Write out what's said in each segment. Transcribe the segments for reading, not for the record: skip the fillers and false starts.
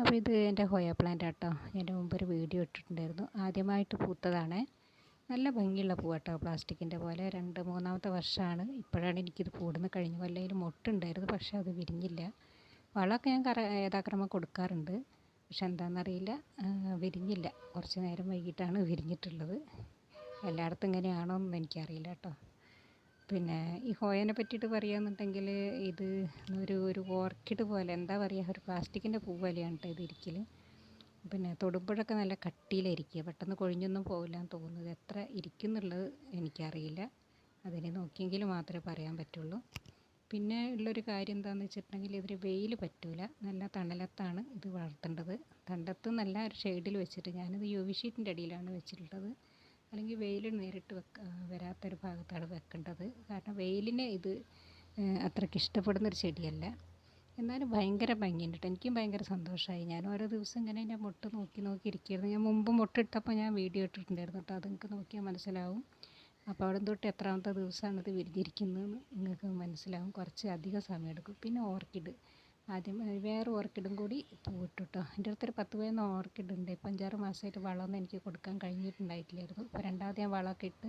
അപ്പോൾ ഇത് എൻ്റെ ഹോയ പ്ലാന്റ് ആട്ടോ. എൻ്റെ മുമ്പ് ഒരു വീഡിയോ ഇട്ടിട്ടുണ്ടായിരുന്നു. ആദ്യമായിട്ട് പൂത്തതാണ്. നല്ല ഭംഗിയുള്ള പൂവാട്ടോ, പ്ലാസ്റ്റിക്കിൻ്റെ പോലെ. മൂന്നാമത്തെ വർഷമാണ്. ഇപ്പോഴാണ് എനിക്കിത് പൂടുന്ന. കഴിഞ്ഞ കൊല്ലയിൽ മൊട്ടുണ്ടായിരുന്നു, പക്ഷേ അത് വിരിഞ്ഞില്ല. വളമൊക്കെ ഞാൻ യഥാക്രമം കൊടുക്കാറുണ്ട്, പക്ഷെ എന്താണെന്നറിയില്ല, വിരിഞ്ഞില്ല. കുറച്ച് നേരം വൈകിട്ടാണ് വിരിഞ്ഞിട്ടുള്ളത്. എല്ലായിടത്തും ഇങ്ങനെയാണോ എന്ന് എനിക്കറിയില്ല കേട്ടോ. പിന്നെ ഈ ഹോയനെ പറ്റിയിട്ട് പറയുകയെന്നുണ്ടെങ്കിൽ ഇത് ഒരു ഓർക്കിഡ് പോലെ, എന്താ പറയുക, ഒരു പ്ലാസ്റ്റിക്കിൻ്റെ പൂ പോലെയാണ് കേട്ടോ ഇത് ഇരിക്കൽ. പിന്നെ തൊടുമ്പോഴൊക്കെ നല്ല കട്ടിയിലിരിക്കുക, പെട്ടെന്ന് കൊഴിഞ്ഞൊന്നും പോകില്ല എന്ന് തോന്നുന്നത്. എത്ര ഇരിക്കും എന്നുള്ളത് എനിക്കറിയില്ല, അതിനെ നോക്കിയെങ്കിൽ മാത്രമേ പറയാൻ പറ്റുള്ളൂ. പിന്നെ ഉള്ളൊരു കാര്യം എന്താണെന്ന് വെച്ചിട്ടുണ്ടെങ്കിൽ ഇതിന് വെയിൽ പറ്റില്ല. നല്ല തണലത്താണ് ഇത് വളർത്തേണ്ടത്. തണ്ടത്ത് നല്ല ഒരു ഷെയ്ഡിൽ വെച്ചിട്ട്, ഞാനിത് UV ഷീറ്റിൻ്റെ അടിയിലാണ് വെച്ചിട്ടുള്ളത്. അല്ലെങ്കിൽ വെയിൽ നേരിട്ട് വരാത്തൊരു ഭാഗത്താണ് വെക്കേണ്ടത്. കാരണം വെയിലിനെ ഇത് അത്രയ്ക്ക് ഇഷ്ടപ്പെടുന്നൊരു ചെടിയല്ല. എന്നാലും ഭയങ്കര ഭംഗിയുണ്ട് കേട്ടോ. എനിക്കും ഭയങ്കര സന്തോഷമായി. ഞാൻ ഓരോ ദിവസം ഇങ്ങനെ എൻ്റെ മൊട്ട് നോക്കി ഇരിക്കുകയായിരുന്നു. ഞാൻ മുമ്പ് മൊട്ടിട്ടപ്പോൾ ഞാൻ വീഡിയോ ഇട്ടിട്ടുണ്ടായിരുന്നു കേട്ടോ, അത് നിങ്ങൾക്ക് നോക്കിയാൽ മനസ്സിലാവും. അപ്പോൾ അവിടെ തൊട്ട് എത്രാമത്തെ ദിവസമാണ് ഇത് വിരിഞ്ഞിരിക്കുന്നതെന്ന് നിങ്ങൾക്ക് മനസ്സിലാവും. കുറച്ച് അധികം സമയം എടുക്കും. പിന്നെ ഓർക്കിഡ്, ആദ്യം വേറെ ഓർക്കിഡും കൂടി പൂവിട്ടു കേട്ടോ. എൻ്റെ അടുത്തൊരു 10-15 ഓർക്കിഡ് ഉണ്ട്. ഇപ്പം 5-6 മാസമായിട്ട് വളമൊന്നും എനിക്ക് കൊടുക്കാൻ കഴിഞ്ഞിട്ടുണ്ടായിട്ടില്ലായിരുന്നു. ഇപ്പോൾ രണ്ടാമത് ഞാൻ വളമൊക്കെ ഇട്ട്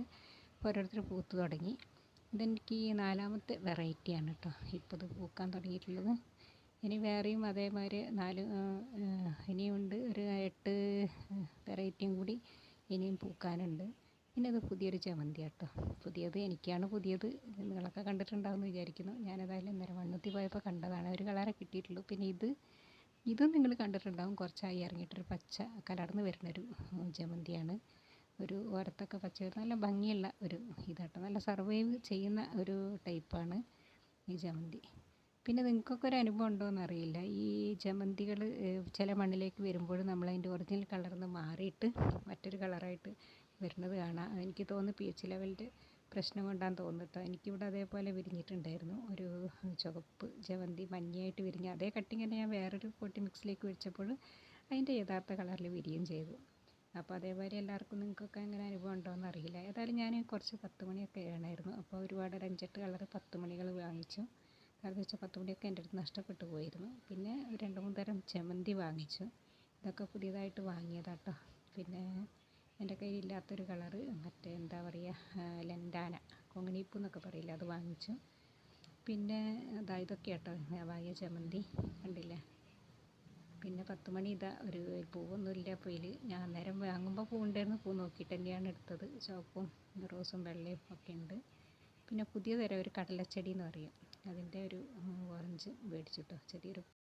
ഇപ്പോൾ ഓരോരുത്തർ പൂത്ത് തുടങ്ങി. ഇതെനിക്ക് ഈ 4ാമത്തെ വെറൈറ്റിയാണ് കേട്ടോ ഇപ്പോൾ ഇത് പൂക്കാൻ തുടങ്ങിയിട്ടുള്ളത്. ഇനി വേറെയും അതേമാതിരി ഇനിയുണ്ട് ഒരു 8 വെറൈറ്റിയും കൂടി ഇനിയും പൂക്കാനുണ്ട്. പിന്നെ ഇത് പുതിയൊരു ജമന്തി കേട്ടോ. എനിക്കാണ് പുതിയത്. നിങ്ങളൊക്കെ കണ്ടിട്ടുണ്ടാവുമെന്ന് വിചാരിക്കുന്നു. ഞാനതായാലും ഇന്നലെ മണ്ണുത്തി പോയപ്പോൾ കണ്ടതാണ്. ഒരു കളറെ കിട്ടിയിട്ടുള്ളൂ. പിന്നെ ഇത് നിങ്ങൾ കണ്ടിട്ടുണ്ടാവും, കുറച്ചായി ഇറങ്ങിയിട്ടൊരു പച്ച കലർന്ന് വരുന്നൊരു ജമന്തിയാണ്. ഒരു ഓരത്തൊക്കെ പച്ച, നല്ല ഭംഗിയുള്ള ഒരു ഇതാട്ടോ. നല്ല സർവൈവ് ചെയ്യുന്ന ഒരു ടൈപ്പാണ് ഈ ജമന്തി. പിന്നെ നിങ്ങൾക്കൊക്കെ ഒരു അനുഭവം ഉണ്ടോയെന്ന് അറിയില്ല, ഈ ജമന്തികൾ ചില മണ്ണിലേക്ക് വരുമ്പോൾ നമ്മളതിൻ്റെ ഒറിജിനൽ കളറിൽ നിന്ന് മാറിയിട്ട് മറ്റൊരു കളറായിട്ട് വരുന്നത് കാണാം. എനിക്ക് തോന്നുന്നു pH ലെവലിൻ്റെ പ്രശ്നം കൊണ്ടാണെന്ന് തോന്നുന്നു കേട്ടോ. എനിക്കിവിടെ അതേപോലെ വിരിഞ്ഞിട്ടുണ്ടായിരുന്നു ഒരു ചുവപ്പ് ജമന്തി, മഞ്ഞയായിട്ട് വിരിഞ്ഞ അതേ കട്ടിങ് തന്നെ ഞാൻ വേറൊരു പോട്ടി മിക്സിലേക്ക് വെച്ചപ്പോൾ അതിൻ്റെ യഥാർത്ഥ കളറിൽ വിരിയുകയും ചെയ്തു. അപ്പോൾ അതേപോലെ എല്ലാവർക്കും നിങ്ങൾക്കൊക്കെ അങ്ങനെ അനുഭവം ഉണ്ടോയെന്ന് അറിയില്ല. ഏതായാലും ഞാൻ കുറച്ച് 10 മണിയൊക്കെ വേണമായിരുന്നു. അപ്പോൾ ഒരുപാട് ഒരു 5-8 കളർ 10 മണികൾ വാങ്ങിച്ചു. കാരണം വെച്ചാൽ 10 മണിയൊക്കെ എൻ്റെ അടുത്ത് നഷ്ടപ്പെട്ടു പോയിരുന്നു. പിന്നെ 2-3 തരം ജമന്തി വാങ്ങിച്ചു. ഇതൊക്കെ പുതിയതായിട്ട് വാങ്ങിയതാട്ടോ. പിന്നെ എൻ്റെ കയ്യിലില്ലാത്തൊരു കളറ്, മറ്റേ എന്താ പറയുക, ലെൻഡാന, കൊങ്ങിണിപ്പൂ എന്നൊക്കെ പറയില്ല, അത് വാങ്ങിച്ചു. പിന്നെ ഇതൊക്കെ കേട്ടോ ഞാൻ വാങ്ങിയ ജമന്തി, കണ്ടില്ലേ. പിന്നെ 10 മണി ഒരു പൂവൊന്നുമില്ല. അപ്പോൾ ഞാൻ അന്നേരം വാങ്ങുമ്പോൾ പൂവുണ്ടായിരുന്നു. പൂ നോക്കിയിട്ട് തന്നെയാണ് എടുത്തത്. ചുവപ്പും റോസും വെള്ളയും ഒക്കെ ഉണ്ട്. പിന്നെ പുതിയ തരം ഒരു കടലച്ചെടി എന്ന് പറയും, അതിൻ്റെ ഒരു ഓറഞ്ച് മേടിച്ചു കേട്ടോ, ചെറിയൊരു